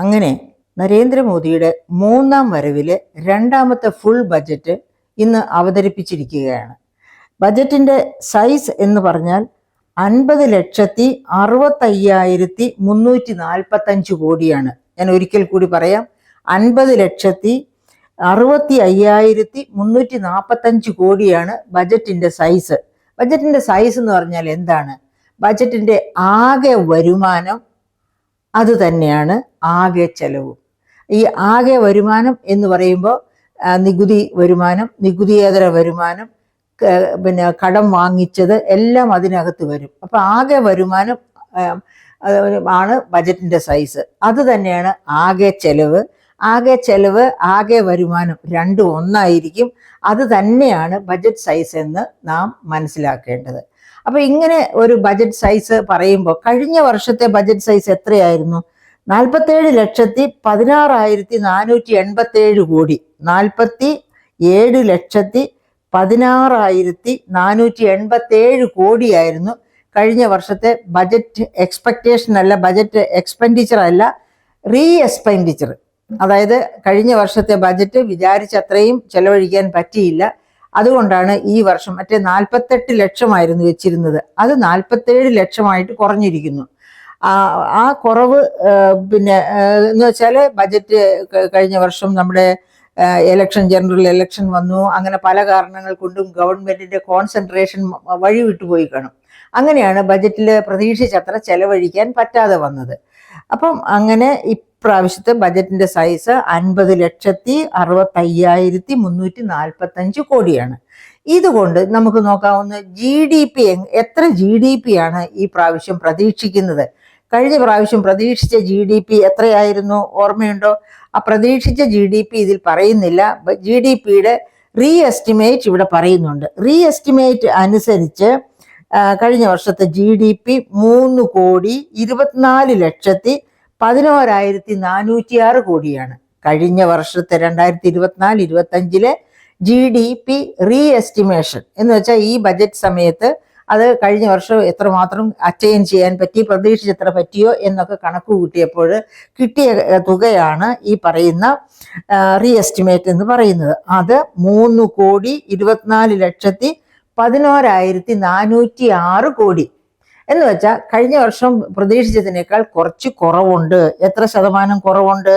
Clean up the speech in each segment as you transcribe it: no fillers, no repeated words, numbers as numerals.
അങ്ങനെ നരേന്ദ്രമോദിയുടെ മൂന്നാം വരവിലെ രണ്ടാമത്തെ ഫുൾ ബജറ്റ് ഇന്ന് അവതരിപ്പിച്ചിരിക്കുകയാണ്. ബജറ്റിന്റെ സൈസ് എന്ന് പറഞ്ഞാൽ 50,65,345 കോടിയാണ്. ഞാൻ ഒരിക്കൽ കൂടി പറയാം, 50,65,345 കോടിയാണ് ബജറ്റിന്റെ സൈസ്. ബജറ്റിന്റെ സൈസ് എന്ന് പറഞ്ഞാൽ എന്താണ്? ബജറ്റിന്റെ ആകെ വരുമാനം അത് തന്നെയാണ് ആകെ ചെലവും. ഈ ആകെ വരുമാനം എന്ന് പറയുമ്പോൾ നികുതി വരുമാനം, നികുതിയേതര വരുമാനം, പിന്നെ കടം വാങ്ങിച്ചത് എല്ലാം അതിനകത്ത് വരും. അപ്പൊ ആകെ വരുമാനം ആണ് ബജറ്റിന്റെ സൈസ്. അത് തന്നെയാണ് ആകെ ചെലവ്. ആകെ ചെലവ് ആകെ വരുമാനം രണ്ടും ഒന്നായിരിക്കും. അത് തന്നെയാണ് ബജറ്റ് സൈസ് എന്ന് നാം മനസ്സിലാക്കേണ്ടത്. അപ്പൊ ഇങ്ങനെ ഒരു ബജറ്റ് സൈസ് പറയുമ്പോൾ കഴിഞ്ഞ വർഷത്തെ ബജറ്റ് സൈസ് എത്രയായിരുന്നു? 47,16,487 കോടി. 47,16,487 കോടിയായിരുന്നു കഴിഞ്ഞ വർഷത്തെ ബജറ്റ് എക്സ്പെക്ടേഷൻ അല്ല, ബജറ്റ് എക്സ്പെൻഡിച്ചർ അല്ല, റീ എക്സ്പെൻഡിച്ചർ. അതായത് കഴിഞ്ഞ വർഷത്തെ ബജറ്റ് വിചാരിച്ചത്രയും ചെലവഴിക്കാൻ പറ്റിയില്ല. അതുകൊണ്ടാണ് ഈ വർഷം മറ്റേ 48 ലക്ഷമായിരുന്നു വെച്ചിരുന്നത്, അത് 47 ലക്ഷമായിട്ട് കുറഞ്ഞിരിക്കുന്നു. ആ കുറവ് എന്ന് വെച്ചാൽ ബജറ്റ് കഴിഞ്ഞ വർഷം നമ്മുടെ ജനറൽ ഇലക്ഷൻ വന്നു. അങ്ങനെ പല കാരണങ്ങൾ കൊണ്ടും ഗവൺമെന്റിന്റെ കോൺസെൻട്രേഷൻ വഴി വിട്ടുപോയി കാണും. അങ്ങനെയാണ് ബജറ്റിൽ പ്രതീക്ഷിച്ചത്ര ചെലവഴിക്കാൻ പറ്റാതെ വന്നത്. അപ്പം അങ്ങനെ ഇപ്രാവശ്യത്തെ ബജറ്റിന്റെ സൈസ് 50,65,345 കോടിയാണ്. ഇതുകൊണ്ട് നമുക്ക് നോക്കാവുന്ന GDP, എത്ര GDP ആണ് ഈ പ്രാവശ്യം പ്രതീക്ഷിക്കുന്നത്? കഴിഞ്ഞ പ്രാവശ്യം പ്രതീക്ഷിച്ച GDP എത്രയായിരുന്നു? ഓർമ്മയുണ്ടോ? ആ പ്രതീക്ഷിച്ച GDP ഇതിൽ പറയുന്നില്ല. GDPയുടെ റീ എസ്റ്റിമേറ്റ് ഇവിടെ പറയുന്നുണ്ട്. റീ എസ്റ്റിമേറ്റ് അനുസരിച്ച് കഴിഞ്ഞ വർഷത്തെ GDP 3,24,11,406 കോടിയാണ്. കഴിഞ്ഞ വർഷത്തെ 2024-25 GDP റീ എസ്റ്റിമേഷൻ എന്ന് വെച്ചാൽ ഈ ബജറ്റ് സമയത്ത് അത് കഴിഞ്ഞ വർഷം എത്രമാത്രം അറ്റൈൻ ചെയ്യാൻ പറ്റി, പ്രതീക്ഷിച്ചെത്ര പറ്റിയോ എന്നൊക്കെ കണക്ക് കൂട്ടിയപ്പോൾ കിട്ടിയ തുകയാണ് ഈ പറയുന്ന റീ എസ്റ്റിമേറ്റ് എന്ന് പറയുന്നത്. അത് 3,24,11,406 കോടി എന്ന് വെച്ചാൽ കഴിഞ്ഞ വർഷം പ്രതീക്ഷിച്ചതിനേക്കാൾ കുറച്ച് കുറവുണ്ട്. എത്ര ശതമാനം കുറവുണ്ട്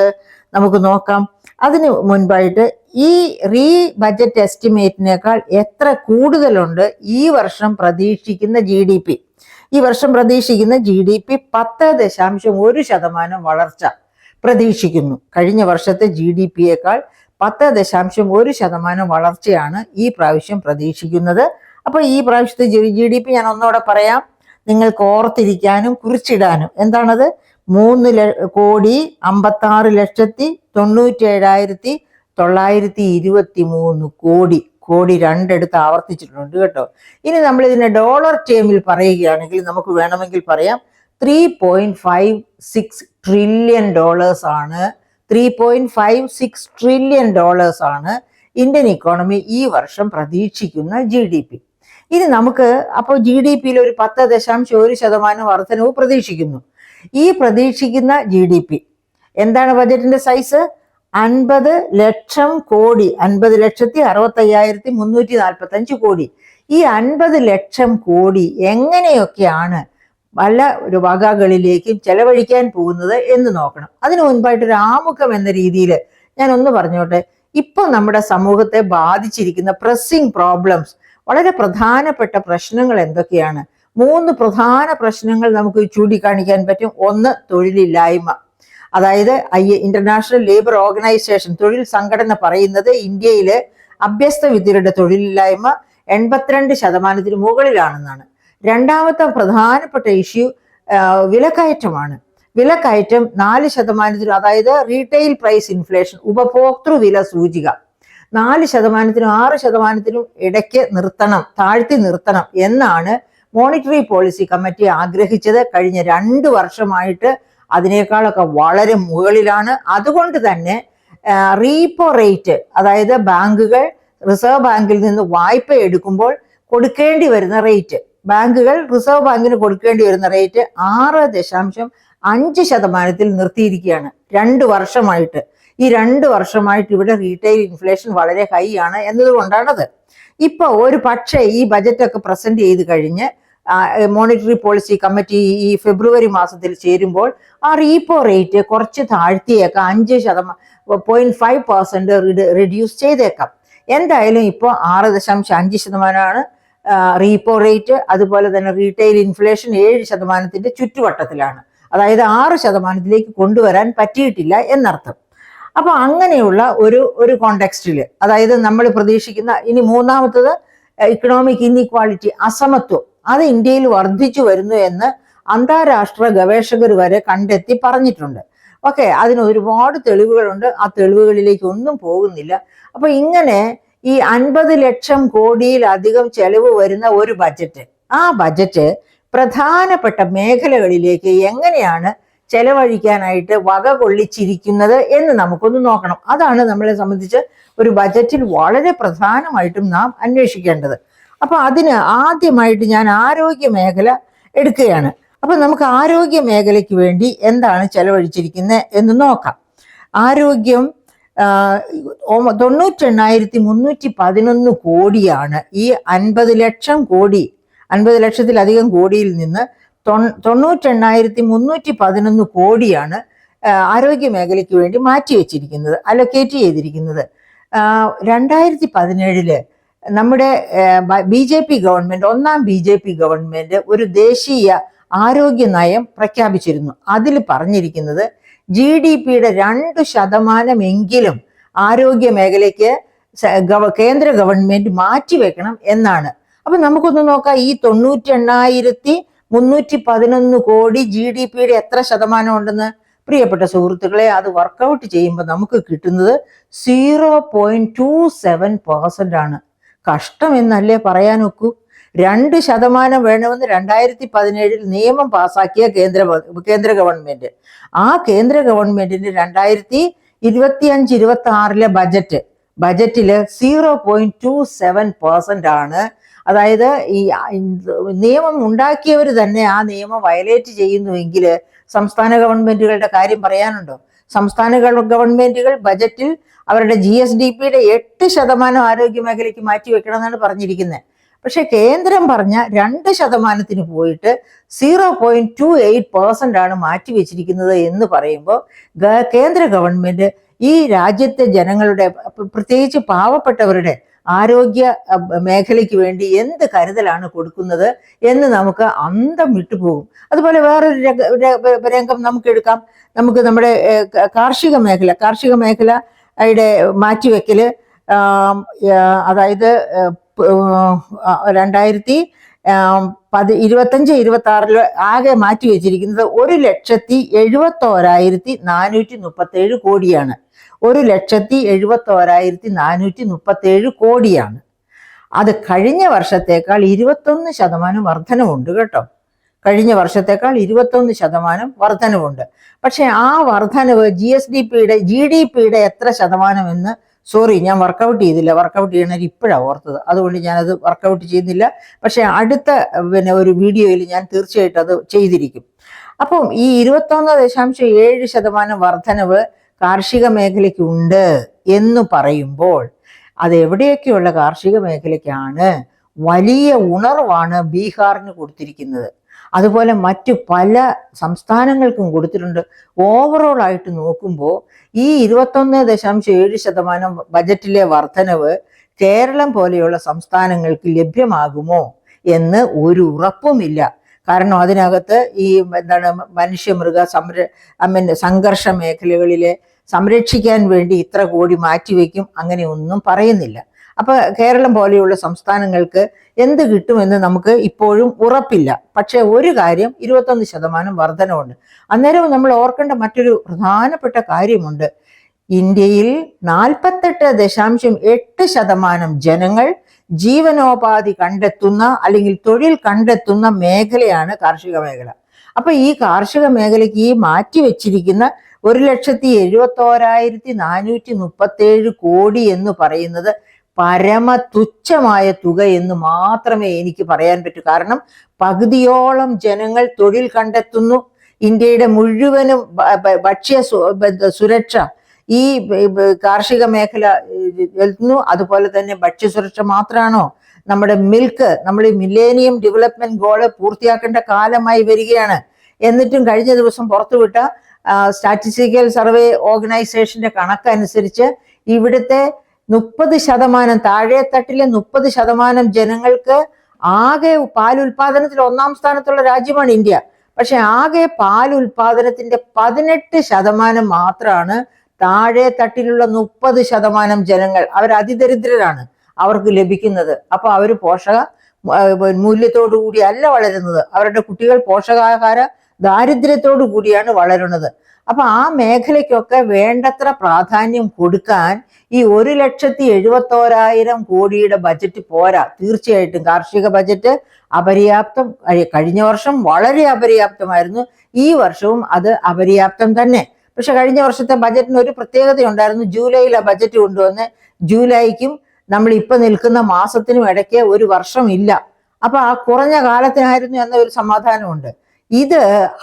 നമുക്ക് നോക്കാം. അതിന് മുൻപായിട്ട് ഈ റീ ബജറ്റ് എസ്റ്റിമേറ്റിനേക്കാൾ എത്ര കൂടുതലുണ്ട് ഈ വർഷം പ്രതീക്ഷിക്കുന്ന GDP? ഈ വർഷം പ്രതീക്ഷിക്കുന്ന GDP 10.1% വളർച്ച പ്രതീക്ഷിക്കുന്നു. കഴിഞ്ഞ വർഷത്തെ GDPയേക്കാൾ 10.1% വളർച്ചയാണ് ഈ പ്രാവശ്യം പ്രതീക്ഷിക്കുന്നത്. അപ്പൊ ഈ പ്രാവശ്യത്തെ GDP ഞാൻ ഒന്നുകൂടെ പറയാം, നിങ്ങൾക്ക് ഓർത്തിരിക്കാനും കുറിച്ചിടാനും. എന്താണത്? 3,56,97,923 കോടി. കോടി രണ്ടെടുത്ത് ആവർത്തിച്ചിട്ടുണ്ട് കേട്ടോ. ഇനി നമ്മൾ ഇതിനെ ഡോളർ ടേമിൽ പറയുകയാണെങ്കിൽ നമുക്ക് വേണമെങ്കിൽ പറയാം 3.56 ട്രില്യൺ ഡോളേഴ്സ് ആണ്. 3.56 ട്രില്യൺ ഡോളേഴ്സ് ആണ് ഇന്ത്യൻ ഇക്കോണമി ഈ വർഷം പ്രതീക്ഷിക്കുന്ന GDP. ഇനി നമുക്ക് അപ്പോൾ GDPയിൽ ഒരു 10.1% വർധനവ് പ്രതീക്ഷിക്കുന്നു. ഈ പ്രതീക്ഷിക്കുന്ന GDP എന്താണ്? ബജറ്റിന്റെ സൈസ് 50 ലക്ഷം കോടി. 50,65,345 കോടി. ഈ 50 ലക്ഷം കോടി എങ്ങനെയൊക്കെയാണ് പല വകകളിലേക്കും ചെലവഴിക്കാൻ പോകുന്നത് എന്ന് നോക്കണം. അതിനു മുൻപായിട്ടൊരു ആമുഖം എന്ന രീതിയിൽ ഞാൻ ഒന്ന് പറഞ്ഞോട്ടെ. ഇപ്പൊ നമ്മുടെ സമൂഹത്തെ ബാധിച്ചിരിക്കുന്ന പ്രസ്സിംഗ് പ്രോബ്ലംസ്, വളരെ പ്രധാനപ്പെട്ട പ്രശ്നങ്ങൾ എന്തൊക്കെയാണ്? 3 പ്രധാന പ്രശ്നങ്ങൾ നമുക്ക് ചൂണ്ടിക്കാണിക്കാൻ പറ്റും. ഒന്ന്, തൊഴിലില്ലായ്മ. അതായത് ഇന്റർനാഷണൽ ലേബർ ഓർഗനൈസേഷൻ, തൊഴിൽ സംഘടന പറയുന്നത് ഇന്ത്യയിലെ അഭ്യസ്ത വിദ്യരുടെ തൊഴിലില്ലായ്മ 82% മുകളിലാണെന്നാണ്. രണ്ടാമത്തെ പ്രധാനപ്പെട്ട ഇഷ്യൂ വിലക്കയറ്റമാണ്. വിലക്കയറ്റം 4%, അതായത് റീറ്റെയിൽ പ്രൈസ് ഇൻഫ്ലേഷൻ, ഉപഭോക്തൃ വില സൂചിക 4%-നും 6%-നും ഇടയ്ക്ക് താഴ്ത്തി നിർത്തണം എന്നാണ് മോണിറ്ററി പോളിസി കമ്മിറ്റി ആഗ്രഹിച്ചത്. കഴിഞ്ഞ 2 വർഷമായിട്ട് അതിനേക്കാളൊക്കെ വളരെ മുകളിലാണ്. അതുകൊണ്ട് തന്നെ റീപ്പോ റേറ്റ്, അതായത് ബാങ്കുകൾ റിസർവ് ബാങ്കിൽ നിന്ന് വായ്പ എടുക്കുമ്പോൾ കൊടുക്കേണ്ടി വരുന്ന റേറ്റ്, ബാങ്കുകൾ റിസർവ് ബാങ്കിന് കൊടുക്കേണ്ടി വരുന്ന റേറ്റ് 6.5% നിർത്തിയിരിക്കുകയാണ്. 2 വർഷമായിട്ട്. ഈ 2 വർഷമായിട്ട് ഇവിടെ റീറ്റെയിൽ ഇൻഫ്ലേഷൻ വളരെ ഹൈ ആണ് എന്നതുകൊണ്ടാണത്. ഇപ്പൊ ഒരു പക്ഷേ ഈ ബജറ്റൊക്കെ പ്രസന്റ് ചെയ്ത് കഴിഞ്ഞ് മോണിറ്ററി പോളിസി കമ്മിറ്റി ഈ ഫെബ്രുവരി മാസത്തിൽ ചേരുമ്പോൾ ആ റീപ്പോ റേറ്റ് കുറച്ച് താഴ്ത്തിയേക്കാം, 5.5% റിഡ്യൂസ് ചെയ്തേക്കാം. എന്തായാലും ഇപ്പോൾ 6.5% റീപ്പോ റേറ്റ്. അതുപോലെ തന്നെ റീറ്റെയിൽ ഇൻഫ്ലേഷൻ 7% ചുറ്റുവട്ടത്തിലാണ്. അതായത് 6% കൊണ്ടുവരാൻ പറ്റിയിട്ടില്ല എന്നർത്ഥം. അപ്പൊ അങ്ങനെയുള്ള ഒരു കോണ്ടെക്സ്റ്റിൽ, അതായത് നമ്മൾ പ്രതീക്ഷിക്കുന്ന ഇനി മൂന്നാമത്തത് ഇക്കണോമിക് ഇൻഇക്വാളിറ്റി, അസമത്വം, അത് ഇന്ത്യയിൽ വർദ്ധിച്ചു വരുന്നു എന്ന് അന്താരാഷ്ട്ര ഗവേഷകർ വരെ കണ്ടെത്തി പറഞ്ഞിട്ടുണ്ട്. ഓക്കെ, അതിന് ഒരുപാട് തെളിവുകളുണ്ട്. ആ തെളിവുകളിലേക്ക് ഒന്നും പോകുന്നില്ല. അപ്പൊ ഇങ്ങനെ ഈ 50 ലക്ഷം കോടിയിലധികം ചെലവ് വരുന്ന ഒരു ബജറ്റ്, ആ ബജറ്റ് പ്രധാനപ്പെട്ട മേഖലകളിലേക്ക് എങ്ങനെയാണ് ചെലവഴിക്കാനായിട്ട് വക കൊള്ളിച്ചിരിക്കുന്നത് എന്ന് നമുക്കൊന്ന് നോക്കണം. അതാണ് നമ്മളെ സംബന്ധിച്ച് ഒരു ബജറ്റിൽ വളരെ പ്രധാനമായിട്ടും നാം അന്വേഷിക്കേണ്ടത്. അപ്പൊ അതിന് ആദ്യമായിട്ട് ഞാൻ ആരോഗ്യ മേഖല എടുക്കുകയാണ്. അപ്പൊ നമുക്ക് ആരോഗ്യ മേഖലയ്ക്ക് വേണ്ടി എന്താണ് ചെലവഴിച്ചിരിക്കുന്നത് എന്ന് നോക്കാം. ആരോഗ്യം 98,311 കോടിയാണ്. ഈ 50 ലക്ഷം കോടി, 50 ലക്ഷത്തിലധികം കോടിയിൽ നിന്ന് 98,311 കോടിയാണ് ആരോഗ്യ മേഖലയ്ക്ക് വേണ്ടി മാറ്റിവെച്ചിരിക്കുന്നത്, അലൊക്കേറ്റ് ചെയ്തിരിക്കുന്നത്. 2017 നമ്മുടെ BJP ഗവൺമെന്റ്, ഒന്നാം BJP ഗവൺമെന്റ് ഒരു ദേശീയ ആരോഗ്യ നയം പ്രഖ്യാപിച്ചിരുന്നു. അതിൽ പറഞ്ഞിരിക്കുന്നത് GDPയുടെ 2% ആരോഗ്യ മേഖലയ്ക്ക് കേന്ദ്ര ഗവൺമെന്റ് മാറ്റിവെക്കണം എന്നാണ്. അപ്പൊ നമുക്കൊന്ന് നോക്കാം, ഈ 98,311 കോടി GDPയുടെ എത്ര ശതമാനം ഉണ്ടെന്ന്. പ്രിയപ്പെട്ട സുഹൃത്തുക്കളെ, അത് വർക്കൗട്ട് ചെയ്യുമ്പോൾ നമുക്ക് കിട്ടുന്നത് 0.27% ആണ്. കഷ്ടം എന്നല്ലേ പറയാനൊക്കൂ. 2% വേണമെന്ന് 2017 നിയമം പാസാക്കിയ കേന്ദ്ര ഗവൺമെന്റ്. ആ കേന്ദ്ര ഗവൺമെന്റിന്റെ 2025-26 ബജറ്റില് 0.27% ആണ്. അതായത് ഈ നിയമം ഉണ്ടാക്കിയവർ തന്നെ ആ നിയമം വയലേറ്റ് ചെയ്യുന്നുവെങ്കിൽ സംസ്ഥാന ഗവൺമെന്റുകളുടെ കാര്യം പറയാനുണ്ടോ? സംസ്ഥാന ഗവൺമെന്റുകൾ ബജറ്റിൽ അവരുടെ GSDPയുടെ 8% ആരോഗ്യ മേഖലയ്ക്ക് മാറ്റിവെക്കണം എന്നാണ് പറഞ്ഞിരിക്കുന്നത്. പക്ഷെ കേന്ദ്രം പറഞ്ഞ 2% പോയിട്ട് 0.28% ആണ് മാറ്റിവെച്ചിരിക്കുന്നത് എന്ന് പറയുമ്പോൾ കേന്ദ്ര ഗവൺമെന്റ് ഈ രാജ്യത്തെ ജനങ്ങളുടെ, പ്രത്യേകിച്ച് പാവപ്പെട്ടവരുടെ ആരോഗ്യ മേഖലയ്ക്ക് വേണ്ടി എന്ത് കരുതലാണ് കൊടുക്കുന്നത് എന്ന് നമുക്ക് അന്തം വിട്ടുപോകും. അതുപോലെ വേറൊരു രംഗം നമുക്ക് എടുക്കാം. നമുക്ക് നമ്മുടെ കാർഷിക മേഖലയുടെ മാറ്റിവെക്കല്, അതായത് 2025-26 ആകെ മാറ്റിവെച്ചിരിക്കുന്നത് 1,71,437 കോടിയാണ്. 1,71,437 കോടിയാണ്. അത് കഴിഞ്ഞ വർഷത്തേക്കാൾ 21% വർധനവുണ്ട് കേട്ടോ. കഴിഞ്ഞ വർഷത്തേക്കാൾ 21% വർധനവുണ്ട്. പക്ഷെ ആ വർധനവ് GDPയുടെ എത്ര ശതമാനം എന്ന്, സോറി, ഞാൻ വർക്കൗട്ട് ചെയ്തില്ല. വർക്കൗട്ട് ചെയ്യണത് ഇപ്പോഴാണ് ഓർത്തത്, അതുകൊണ്ട് ഞാനത് വർക്കൗട്ട് ചെയ്യുന്നില്ല. പക്ഷെ അടുത്ത ഒരു വീഡിയോയിൽ ഞാൻ തീർച്ചയായിട്ടും അത് ചെയ്തിരിക്കും. അപ്പം ഈ 21.7% വർധനവ് കാർഷിക മേഖലയ്ക്ക് ഉണ്ട് എന്ന് പറയുമ്പോൾ അത് എവിടെയൊക്കെയുള്ള കാർഷിക മേഖലയ്ക്കാണ്? വലിയ ഉണർവാണ് ബീഹാറിന് കൊടുത്തിരിക്കുന്നത്. അതുപോലെ മറ്റു പല സംസ്ഥാനങ്ങൾക്കും കൊടുത്തിട്ടുണ്ട്. ഓവറോൾ ആയിട്ട് നോക്കുമ്പോൾ ഈ 21.7% ബജറ്റിലെ വർധനവ് കേരളം പോലെയുള്ള സംസ്ഥാനങ്ങൾക്ക് ലഭ്യമാകുമോ എന്ന് ഒരു ഉറപ്പുമില്ല. കാരണം അതിനകത്ത് ഈ മനുഷ്യമൃഗ സംഘർഷ മേഖലകളിലെ സംരക്ഷിക്കാൻ വേണ്ടി ഇത്ര കോടി മാറ്റിവെക്കും, അങ്ങനെ ഒന്നും പറയുന്നില്ല. അപ്പൊ കേരളം പോലെയുള്ള സംസ്ഥാനങ്ങൾക്ക് എന്ത് കിട്ടുമെന്ന് നമുക്ക് ഇപ്പോഴും ഉറപ്പില്ല. പക്ഷെ ഒരു കാര്യം, 21% വർധനവുണ്ട്. അന്നേരം നമ്മൾ ഓർക്കേണ്ട മറ്റൊരു പ്രധാനപ്പെട്ട കാര്യമുണ്ട്. ഇന്ത്യയിൽ 48.8% ജനങ്ങൾ ജീവനോപാധി കണ്ടെത്തുന്ന അല്ലെങ്കിൽ തൊഴിൽ കണ്ടെത്തുന്ന മേഖലയാണ് കാർഷിക മേഖല. അപ്പൊ ഈ കാർഷിക മേഖലയ്ക്ക് ഈ മാറ്റിവെച്ചിരിക്കുന്ന 1,71,437 കോടി എന്ന് പറയുന്നത് പരമ തുച്ഛമായ തുക എന്ന് മാത്രമേ എനിക്ക് പറയാൻ പറ്റൂ. കാരണം പകുതിയോളം ജനങ്ങൾ തൊഴിൽ കണ്ടെത്തുന്നു. ഇന്ത്യയുടെ മുഴുവനും ഭക്ഷ്യ സുരക്ഷ ഈ കാർഷിക മേഖല എത്തുന്നു. അതുപോലെ തന്നെ ഭക്ഷ്യസുരക്ഷ മാത്രമാണോ, നമ്മുടെ മിൽക്ക്, നമ്മൾ ഈ മില്ലേനിയം ഡെവലപ്മെന്റ് ഗോള് പൂർത്തിയാക്കേണ്ട കാലമായി വരികയാണ്. എന്നിട്ടും കഴിഞ്ഞ ദിവസം പുറത്തുവിട്ട സ്റ്റാറ്റിസ്റ്റിക്കൽ സർവേ ഓർഗനൈസേഷന്റെ കണക്കനുസരിച്ച് ഇവിടുത്തെ 30%, താഴെത്തട്ടിലെ 30% ജനങ്ങൾക്ക് ആകെ പാലുൽപാദനത്തിൽ 1-ാം സ്ഥാനത്തുള്ള രാജ്യമാണ് ഇന്ത്യ. പക്ഷെ ആകെ പാലുൽപാദനത്തിന്റെ 18% മാത്രമാണ് താഴെ തട്ടിലുള്ള 30% ജനങ്ങൾ. അവർ അതിദരിദ്രരാണ്, അവർക്ക് ലഭിക്കുന്നത്. അപ്പൊ അവർ പോഷക മൂല്യത്തോടു കൂടി അല്ല വളരുന്നത്. അവരുടെ കുട്ടികൾ പോഷകാഹാര ദാരിദ്ര്യത്തോടു കൂടിയാണ് വളരുന്നത്. അപ്പൊ ആ മേഖലയ്ക്കൊക്കെ വേണ്ടത്ര പ്രാധാന്യം കൊടുക്കാൻ ഈ 1,71,000 കോടിയുടെ ബജറ്റ് പോരാ. തീർച്ചയായിട്ടും കാർഷിക ബജറ്റ് അപര്യാപ്തം. കഴിഞ്ഞ വർഷം വളരെ അപര്യാപ്തമായിരുന്നു, ഈ വർഷവും അത് അപര്യാപ്തം തന്നെ. പക്ഷെ കഴിഞ്ഞ വർഷത്തെ ബജറ്റിന് ഒരു പ്രത്യേകതയുണ്ടായിരുന്നു. ജൂലൈയിലെ ബജറ്റ് കൊണ്ടുവന്ന് ജൂലൈക്കും നമ്മൾ ഇപ്പൊ നിൽക്കുന്ന മാസത്തിനും ഇടയ്ക്ക് ഒരു വർഷം ഇല്ല. അപ്പൊ ആ കുറഞ്ഞ കാലത്തിനായിരുന്നു എന്ന ഒരു സമാധാനമുണ്ട്. ഇത്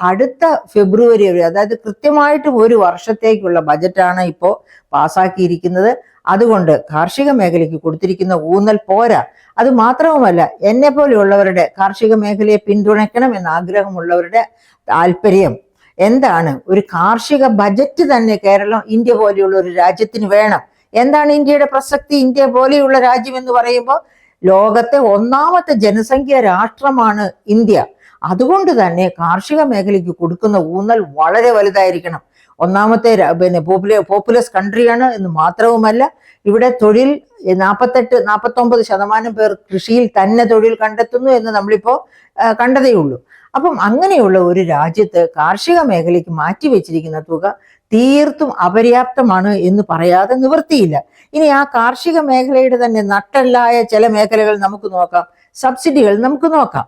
അടുത്ത ഫെബ്രുവരി വരെ, അതായത് കൃത്യമായിട്ടും ഒരു വർഷത്തേക്കുള്ള ബജറ്റാണ് ഇപ്പോൾ പാസ്സാക്കിയിരിക്കുന്നത്. അതുകൊണ്ട് കാർഷിക മേഖലയ്ക്ക് കൊടുത്തിരിക്കുന്ന ഊന്നൽ പോരാ. അത് മാത്രവുമല്ല, എന്നെ പോലെയുള്ളവരുടെ കാർഷിക മേഖലയെ പിന്തുണയ്ക്കണം എന്ന ആഗ്രഹമുള്ളവരുടെ താല്പര്യം എന്താണ്? ഒരു കാർഷിക ബജറ്റ് തന്നെ കേരളം, ഇന്ത്യ പോലെയുള്ള ഒരു രാജ്യത്തിന് വേണം. എന്താണ് ഇന്ത്യയുടെ പ്രസക്തി? ഇന്ത്യ പോലെയുള്ള രാജ്യം എന്ന് പറയുമ്പോൾ ലോകത്തെ 1-ാമത്തെ ജനസംഖ്യ രാഷ്ട്രമാണ് ഇന്ത്യ. അതുകൊണ്ട് തന്നെ കാർഷിക മേഖലയ്ക്ക് കൊടുക്കുന്ന ഊന്നൽ വളരെ വലുതായിരിക്കണം. 1-ാമത്തെ പോപ്പുലസ് കൺട്രിയാണ് എന്ന് മാത്രവുമല്ല, ഇവിടെ തൊഴിൽ 48-49% പേർ കൃഷിയിൽ തന്നെ തൊഴിൽ കണ്ടെത്തുന്നു എന്ന് നമ്മളിപ്പോ കണ്ടതേയുള്ളൂ. അപ്പം അങ്ങനെയുള്ള ഒരു രാജ്യത്ത് കാർഷിക മേഖലയ്ക്ക് മാറ്റിവെച്ചിരിക്കുന്ന തുക തീർത്തും അപര്യാപ്തമാണ് എന്ന് പറയാതെ നിവൃത്തിയില്ല. ഇനി ആ കാർഷിക മേഖലയുടെ തന്നെ നട്ടെല്ലായ ചില മേഖലകൾ നമുക്ക് നോക്കാം, സബ്സിഡികൾ നമുക്ക് നോക്കാം.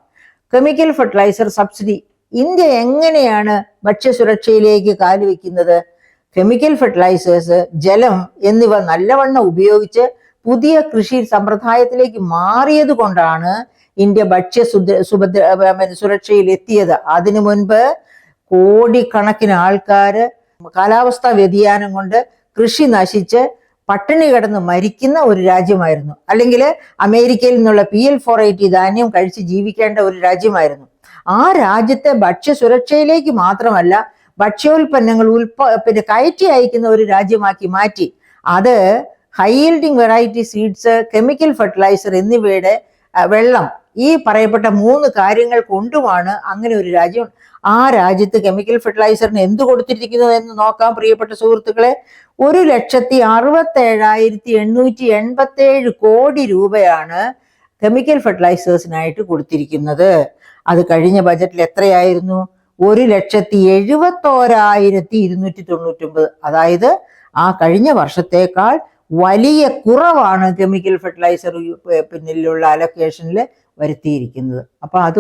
കെമിക്കൽ ഫെർട്ടിലൈസർ സബ്സിഡി ഇന്ത്യ എങ്ങനെയാണ് ഭക്ഷ്യസുരക്ഷയിലേക്ക് കാലുവെക്കുന്നത്? കെമിക്കൽ ഫെർട്ടിലൈസേഴ്സ്, ജലം എന്നിവ നല്ലവണ്ണം ഉപയോഗിച്ച് പുതിയ കൃഷി സമ്പ്രദായത്തിലേക്ക് മാറിയത് കൊണ്ടാണ് ഇന്ത്യ ഭക്ഷ്യ സുരക്ഷയിൽ എത്തിയത്. അതിനു മുൻപ് കോടിക്കണക്കിന് ആൾക്കാര് കാലാവസ്ഥാ വ്യതിയാനം കൊണ്ട് കൃഷി നശിച്ച് പട്ടിണി കിടന്ന് മരിക്കുന്ന ഒരു രാജ്യമായിരുന്നു. അല്ലെങ്കിൽ അമേരിക്കയിൽ നിന്നുള്ള PL480 ധാന്യം കഴിച്ച് ജീവിക്കേണ്ട ഒരു രാജ്യമായിരുന്നു. ആ രാജ്യത്തെ ഭക്ഷ്യസുരക്ഷയിലേക്ക് മാത്രമല്ല, ഭക്ഷ്യോൽപ്പന്നങ്ങൾ കയറ്റി അയക്കുന്ന ഒരു രാജ്യമാക്കി മാറ്റി. അത് high yielding variety seeds, chemical fertiliser എന്നിവയുടെ വെള്ളം, ഈ പറയപ്പെട്ട 3 കാര്യങ്ങൾ കൊണ്ടുമാണ് അങ്ങനെ ഒരു രാജ്യം. ആ രാജ്യത്ത് കെമിക്കൽ ഫെർട്ടിലൈസറിന് എന്ത് കൊടുത്തിരിക്കുന്നത് എന്ന് നോക്കാം പ്രിയപ്പെട്ട സുഹൃത്തുക്കളെ. 1,67,887 കോടി രൂപയാണ് കെമിക്കൽ ഫെർട്ടിലൈസേഴ്സിനായിട്ട് കൊടുത്തിരിക്കുന്നത്. അത് കഴിഞ്ഞ ബജറ്റിൽ എത്രയായിരുന്നു? 1,71,299. അതായത് ആ കഴിഞ്ഞ വർഷത്തേക്കാൾ വലിയ കുറവാണ് കെമിക്കൽ ഫെർട്ടിലൈസർ പിന്നിലുള്ള അലൊക്കേഷനിൽ വരുത്തിയിരിക്കുന്നത്. അപ്പൊ അത്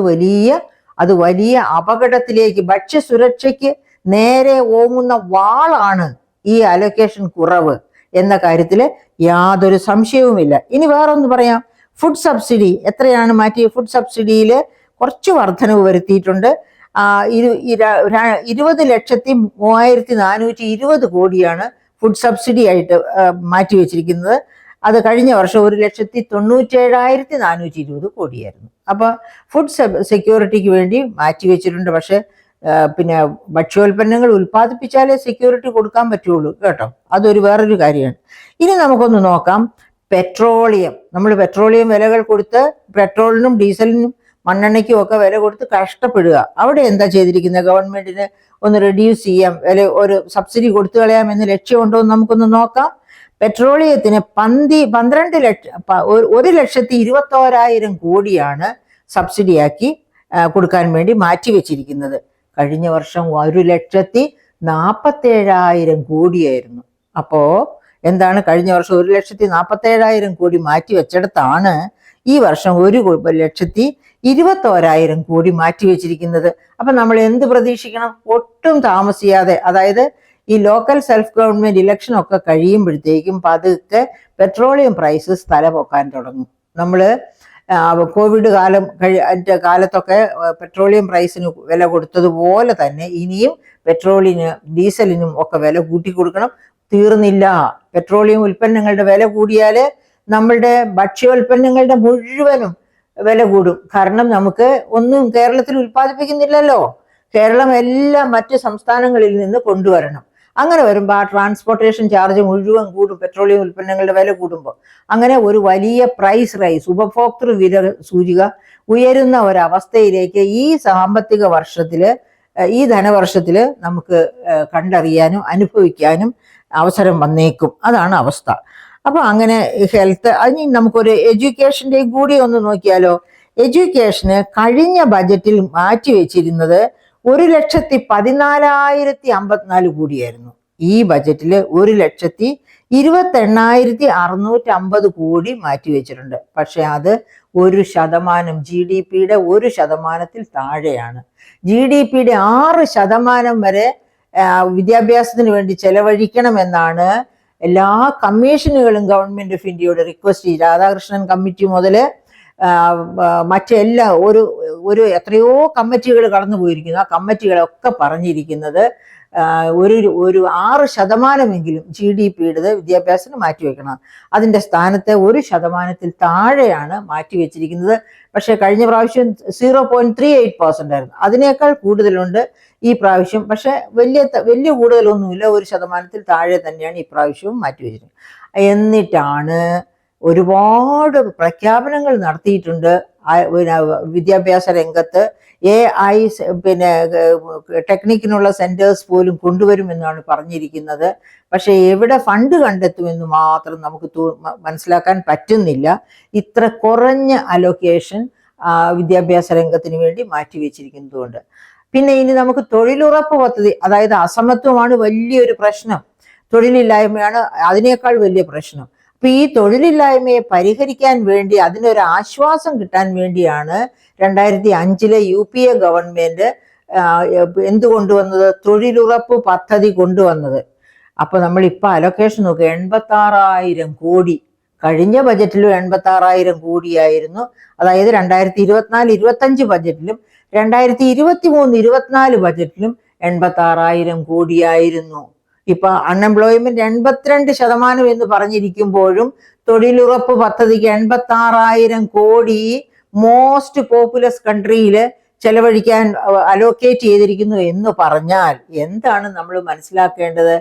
വലിയ അപകടത്തിലേക്ക്, ഭക്ഷ്യസുരക്ഷയ്ക്ക് നേരെ ഓങ്ങുന്ന വാളാണ് ഈ അലൊക്കേഷൻ കുറവ് എന്ന കാര്യത്തിൽ യാതൊരു സംശയവുമില്ല. ഇനി വേറൊന്ന് പറയാം, ഫുഡ് സബ്സിഡി എത്രയാണ് മാറ്റിയത്? ഫുഡ് സബ്സിഡിയിൽ കുറച്ച് വർധനവ് വരുത്തിയിട്ടുണ്ട്. 20,03,420 കോടിയാണ് ഫുഡ് സബ്സിഡി ആയിട്ട് മാറ്റിവെച്ചിരിക്കുന്നത്. അത് കഴിഞ്ഞ വർഷം 1,97,420 കോടിയായിരുന്നു. അപ്പൊ ഫുഡ് സെക്യൂരിറ്റിക്ക് വേണ്ടി മാറ്റിവെച്ചിട്ടുണ്ട്. പക്ഷെ പിന്നെ ഭക്ഷ്യോൽപ്പന്നങ്ങൾ ഉൽപ്പാദിപ്പിച്ചാലേ സെക്യൂരിറ്റി കൊടുക്കാൻ പറ്റുള്ളൂ കേട്ടോ. അതൊരു വേറൊരു കാര്യമാണ്. ഇനി നമുക്കൊന്ന് നോക്കാം പെട്രോളിയം. നമ്മൾ പെട്രോളിയം വിലകൾ കൊടുത്ത് പെട്രോളിനും ഡീസലിനും മണ്ണെണ്ണയ്ക്കും ഒക്കെ വില കൊടുത്ത് കഷ്ടപ്പെടുക. അവിടെ എന്താ ചെയ്തിരിക്കുന്നത്? ഗവൺമെന്റിന് ഒന്ന് റെഡ്യൂസ് ചെയ്യാം, ഒരു സബ്സിഡി കൊടുത്തു കളയാം എന്ന് ലക്ഷ്യമുണ്ടോ എന്ന് നമുക്കൊന്ന് നോക്കാം. പെട്രോളിയത്തിന് 1,21,000 കോടിയാണ് സബ്സിഡിയാക്കി കൊടുക്കാൻ വേണ്ടി മാറ്റിവെച്ചിരിക്കുന്നത്. കഴിഞ്ഞ വർഷം 1,47,000 കോടിയായിരുന്നു. അപ്പോ എന്താണ്? കഴിഞ്ഞ വർഷം 1,47,000 കോടി മാറ്റിവെച്ചിടത്താണ് ഈ വർഷം 1,21,000 കോടി മാറ്റിവെച്ചിരിക്കുന്നത്. അപ്പൊ നമ്മൾ എന്ത് പ്രതീക്ഷിക്കണം? ഒട്ടും താമസിയാതെ, അതായത് ഈ ലോക്കൽ സെൽഫ് ഗവൺമെന്റ് ഇലക്ഷൻ ഒക്കെ കഴിയുമ്പോഴത്തേക്കും പതുക്കെ പെട്രോളിയം പ്രൈസസ് തല പൊക്കാൻ തുടങ്ങും. നമ്മൾ കോവിഡ് കാലത്തൊക്കെ പെട്രോളിയം പ്രൈസിന് വില കൊടുത്തതുപോലെ തന്നെ ഇനിയും പെട്രോളിനും ഡീസലിനും ഒക്കെ വില കൂട്ടി കൊടുക്കണം. തീർന്നില്ല. പെട്രോളിയം ഉൽപ്പന്നങ്ങളുടെ വില കൂടിയാൽ നമ്മളുടെ ഭക്ഷ്യോൽപ്പന്നങ്ങളുടെ മുഴുവനും വില കൂടും. കാരണം നമുക്ക് ഒന്നും കേരളത്തിൽ ഉൽപ്പാദിപ്പിക്കുന്നില്ലല്ലോ. കേരളം എല്ലാം മറ്റ് സംസ്ഥാനങ്ങളിൽ നിന്ന് കൊണ്ടുവരണം. അങ്ങനെ വരുമ്പോൾ ആ ട്രാൻസ്പോർട്ടേഷൻ ചാർജ് മുഴുവൻ കൂടും, പെട്രോളിയം ഉൽപ്പന്നങ്ങളുടെ വില കൂടുമ്പോൾ. അങ്ങനെ ഒരു വലിയ പ്രൈസ് റൈസ്, ഉപഭോക്തൃ വില സൂചിക ഉയരുന്ന ഒരവസ്ഥയിലേക്ക് ഈ സാമ്പത്തിക വർഷത്തില്, ഈ ധനവർഷത്തില് നമുക്ക് കണ്ടറിയാനും അനുഭവിക്കാനും അവസരം വന്നേക്കും. അതാണ് അവസ്ഥ. അപ്പൊ അങ്ങനെ ഹെൽത്ത്, അതിന് നമുക്കൊരു എഡ്യൂക്കേഷൻ്റെ കൂടി ഒന്ന് നോക്കിയാലോ. എഡ്യൂക്കേഷന് കഴിഞ്ഞ ബജറ്റിൽ മാറ്റിവെച്ചിരുന്നത് 1,14,054 കോടിയായിരുന്നു. ഈ ബജറ്റിൽ 1,28,650 കോടി മാറ്റിവെച്ചിട്ടുണ്ട്. പക്ഷെ അത് 1%, GDP-യുടെ 1% താഴെയാണ്. GDP-യുടെ 6% വരെ വിദ്യാഭ്യാസത്തിന് വേണ്ടി ചെലവഴിക്കണമെന്നാണ് എല്ലാ കമ്മീഷനുകളും ഗവൺമെന്റ് ഓഫ് ഇന്ത്യയോട് റിക്വസ്റ്റ് ചെയ്ത്, രാധാകൃഷ്ണൻ കമ്മിറ്റി മുതൽ മറ്റെല്ലാ ഒരു എത്രയോ കമ്മിറ്റികൾ കടന്നു പോയിരിക്കുന്നു. ആ കമ്മിറ്റികളൊക്കെ പറഞ്ഞിരിക്കുന്നത് ഒരു 6% GDP-യുടേത് വിദ്യാഭ്യാസത്തിന് മാറ്റിവെക്കണം. അതിൻ്റെ സ്ഥാനത്ത് 1% താഴെയാണ് മാറ്റിവെച്ചിരിക്കുന്നത്. പക്ഷെ കഴിഞ്ഞ പ്രാവശ്യം 0.38% ആയിരുന്നു. അതിനേക്കാൾ കൂടുതലുണ്ട് ഈ പ്രാവശ്യം. പക്ഷെ വലിയ കൂടുതലൊന്നുമില്ല, 1% താഴെ തന്നെയാണ് ഈ പ്രാവശ്യവും മാറ്റിവെച്ചിരിക്കുന്നത്. എന്നിട്ടാണ് ഒരുപാട് പ്രഖ്യാപനങ്ങൾ നടത്തിയിട്ടുണ്ട് വിദ്യാഭ്യാസ രംഗത്ത്. AI ടെക്നിക്കിനുള്ള സെന്റേഴ്സ് പോലും കൊണ്ടുവരുമെന്നാണ് പറഞ്ഞിരിക്കുന്നത്. പക്ഷെ എവിടെ ഫണ്ട് കണ്ടെത്തുമെന്ന് മാത്രം നമുക്ക് മനസ്സിലാക്കാൻ പറ്റുന്നില്ല. ഇത്ര കുറഞ്ഞ അലൊക്കേഷൻ വിദ്യാഭ്യാസ രംഗത്തിന് വേണ്ടി മാറ്റിവെച്ചിരിക്കുന്നതുകൊണ്ട്. പിന്നെ ഇനി നമുക്ക് തൊഴിലുറപ്പ് പദ്ധതി, അതായത് അസമത്വമാണ് വലിയൊരു പ്രശ്നം, തൊഴിലില്ലായ്മയാണ് അതിനേക്കാൾ വലിയ പ്രശ്നം. അപ്പൊ ഈ തൊഴിലില്ലായ്മയെ പരിഹരിക്കാൻ വേണ്ടി, അതിനൊരു ആശ്വാസം കിട്ടാൻ വേണ്ടിയാണ് 2005 UPA ഗവൺമെന്റ് എന്ത് കൊണ്ടുവന്നത്, തൊഴിലുറപ്പ് പദ്ധതി കൊണ്ടുവന്നത്. അപ്പൊ നമ്മളിപ്പോ അലൊക്കേഷൻ നോക്കുക, 86,000 കോടി. കഴിഞ്ഞ ബജറ്റിലും 86,000 കോടിയായിരുന്നു. അതായത് 2024-25 ബജറ്റിലും 2023-24 ബജറ്റിലും 86,000 കോടിയായിരുന്നു. ഇപ്പൊ അൺഎംപ്ലോയ്മെന്റ് 82% എന്ന് പറഞ്ഞിരിക്കുമ്പോഴും തൊഴിലുറപ്പ് പദ്ധതിക്ക് 86,000 കോടി മോസ്റ്റ് പോപ്പുലസ് കൺട്രിയില് ചെലവഴിക്കാൻ അലോക്കേറ്റ് ചെയ്തിരിക്കുന്നു എന്ന് പറഞ്ഞാൽ എന്താണ് നമ്മൾ മനസ്സിലാക്കേണ്ടത്?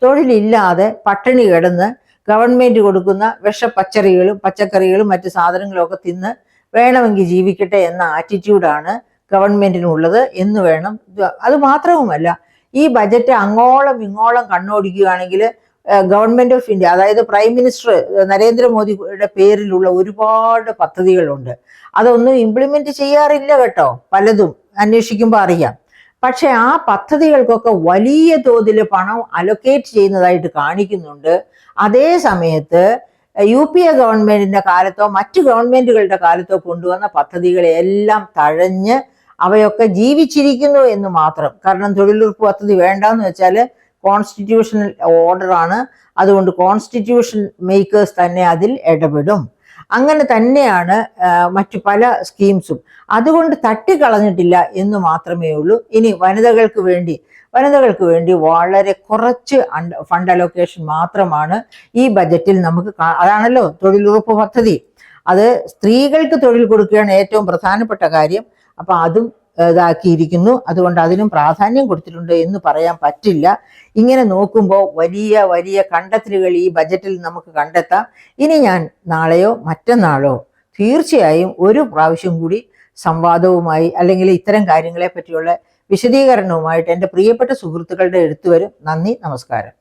തൊഴിലില്ലാതെ പട്ടിണി കിടന്ന് ഗവൺമെന്റ് കൊടുക്കുന്ന പച്ചക്കറികളും മറ്റു സാധനങ്ങളും ഒക്കെ തിന്ന് വേണമെങ്കിൽ ജീവിക്കട്ടെ എന്ന ആറ്റിറ്റ്യൂഡാണ് ഗവൺമെന്റിനുള്ളത് എന്ന് വേണം. അത് മാത്രവുമല്ല, ഈ ബജറ്റ് അങ്ങോളം ഇങ്ങോളം കണ്ണോടിക്കുകയാണെങ്കിൽ ഗവൺമെന്റ് ഓഫ് ഇന്ത്യ, അതായത് പ്രൈം മിനിസ്റ്റർ നരേന്ദ്രമോദിയുടെ പേരിലുള്ള ഒരുപാട് പദ്ധതികളുണ്ട്. അതൊന്നും ഇംപ്ലിമെന്റ് ചെയ്യാറില്ല കേട്ടോ, പലതും അന്വേഷിക്കുമ്പോൾ അറിയാം. പക്ഷെ ആ പദ്ധതികൾക്കൊക്കെ വലിയ തോതിൽ പണം അലൊക്കേറ്റ് ചെയ്യുന്നതായിട്ട് കാണിക്കുന്നുണ്ട്. അതേ സമയത്ത് UPA ഗവൺമെന്റിന്റെ കാലത്തോ മറ്റു ഗവൺമെന്റുകളുടെ കാലത്തോ കൊണ്ടുവന്ന പദ്ധതികളെല്ലാം തഴഞ്ഞ് അവയൊക്കെ ജീവിച്ചിരിക്കുന്നു എന്ന് മാത്രം. കാരണം തൊഴിലുറപ്പ് പദ്ധതി വേണ്ടെന്ന് വെച്ചാൽ കോൺസ്റ്റിറ്റ്യൂഷണൽ ഓർഡറാണ്. അതുകൊണ്ട് കോൺസ്റ്റിറ്റ്യൂഷൻ മേക്കേഴ്സ് തന്നെ അതിൽ ഇടപെടും. അങ്ങനെ തന്നെയാണ് മറ്റു പല സ്കീംസും. അതുകൊണ്ട് തട്ടിക്കളഞ്ഞിട്ടില്ല എന്ന് മാത്രമേ ഉള്ളൂ. ഇനി വനിതകൾക്ക് വേണ്ടി വളരെ കുറച്ച് ഫണ്ട് അലോക്കേഷൻ മാത്രമാണ് ഈ ബജറ്റിൽ നമുക്ക്. അതാണല്ലോ തൊഴിലുറപ്പ് പദ്ധതി. അത് സ്ത്രീകൾക്ക് തൊഴിൽ കൊടുക്കുകയാണ് ഏറ്റവും പ്രധാനപ്പെട്ട കാര്യം. അപ്പൊ അതും ഇതാക്കിയിരിക്കുന്നു. അതുകൊണ്ട് അതിനും പ്രാധാന്യം കൊടുത്തിട്ടുണ്ട് എന്ന് പറയാൻ പറ്റില്ല. ഇങ്ങനെ നോക്കുമ്പോൾ വലിയ വലിയ കണ്ടെത്തലുകൾ ഈ ബജറ്റിൽ നമുക്ക് കണ്ടെത്താം. ഇനി ഞാൻ നാളെയോ മറ്റന്നാളോ തീർച്ചയായും ഒരു പ്രാവശ്യം കൂടി സംവാദവുമായി അല്ലെങ്കിൽ ഇത്തരം കാര്യങ്ങളെ പറ്റിയുള്ള വിശദീകരണവുമായിട്ട് എൻ്റെ പ്രിയപ്പെട്ട സുഹൃത്തുക്കളുടെ അടുത്ത് വരും. നന്ദി, നമസ്കാരം.